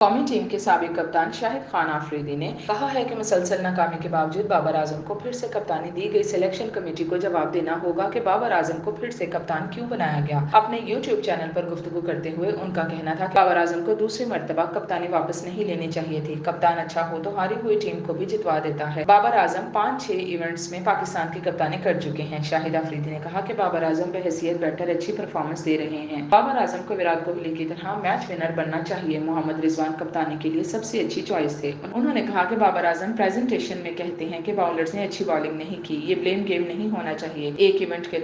قومی ٹیم کے سابق کپتان شاہد خان آفریدی نے کہا ہے کہ مسلسل ناکامی کے باوجود بابر اعظم کو پھر سے کپتانی دی گئی۔ سلیکشن کمیٹی کو جواب دینا ہوگا کہ بابر اعظم کو پھر سے کپتان کیوں بنایا گیا۔ اپنے یوٹیوب چینل پر گفتگو کرتے ہوئے ان کا کہنا تھا کہ بابر اعظم کو دوسری مرتبہ کپتانی واپس نہیں لینی چاہیے تھی۔ کپتان اچھا ہو تو ہاری ہوئی ٹیم کو بھی جتوا دیتا ہے۔ بابر اعظم 5-6 ایونٹس میں پاکستان کی کپتانی کر چکے ہیں۔ شاہد آفریدی نے کہا کہ بابر اعظم بحیثیت بیٹر اچھی پرفارمنس دے رہے ہیں۔ بابر اعظم کو وراٹ کوہلی کی طرح میچ ونر بننا چاہیے۔ محمد رضوان کپتانی کے لیے سب سے اچھی چوائس تھے۔ انہوں نے کہا کہ بابر اعظم پریزنٹیشن میں کہتے ہیں کہ باؤلرز نے اچھی بالنگ نہیں کی، یہ بلیم گیم نہیں ہونا چاہیے۔ ایک ایونٹ کے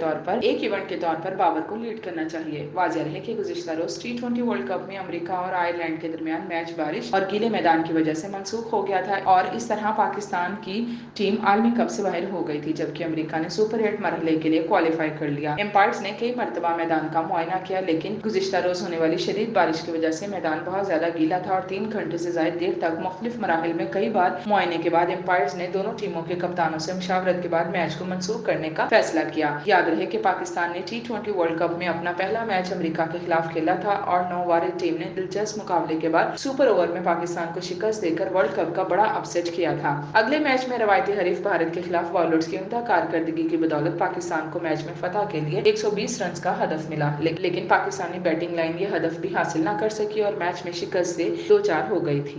طور پر بابر کو لیڈ کرنا چاہیے۔ واضح رہے کہ گزشتہ روز T20 ورلڈ کپ میں امریکہ اور آئرلینڈ کے درمیان میچ بارش اور گیلے میدان کی وجہ سے منسوخ ہو گیا تھا اور اس طرح پاکستان کی ٹیم عالمی کپ سے باہر ہو گئی تھی، جبکہ امریکہ نے سپر 8 مرحلے کے لیے کوالیفائی کر لیا۔ امپائرز نے کئی مرتبہ میدان کا معائنہ کیا، لیکن گزشتہ روز ہونے والی شدید بارش کی وجہ سے میدان بہت زیادہ گیلا تھا اور 3 گھنٹے سے زائد دیر تک مختلف مراحل میں کئی بار معائنے کے بعد امپائرز نے دونوں ٹیموں کے کپتانوں سے مشاورت کے بعد میچ کو منسوخ کرنے کا فیصلہ کیا۔ یاد رہے کہ پاکستان نے T20 ورلڈ کپ میں اپنا پہلا میچ امریکہ کے خلاف کھیلا تھا اور نووارڈ ٹیم نے دلچسپ مقابلے کے بعد سپر اوور میں پاکستان کو شکست دے کر ورلڈ کپ کا بڑا اپ سیٹ کیا تھا۔ اگلے میچ میں روایتی حریف بھارت کے خلاف باؤلرز کی عمدہ کارکردگی کی بدولت پاکستان کو میچ میں فتح کے لیے 120 رنز کا ہدف ملا، لیکن پاکستانی بیٹنگ لائن یہ ہدف بھی حاصل نہ کر سکی اور میچ میں شکست سے دوچار ہو گئی تھی۔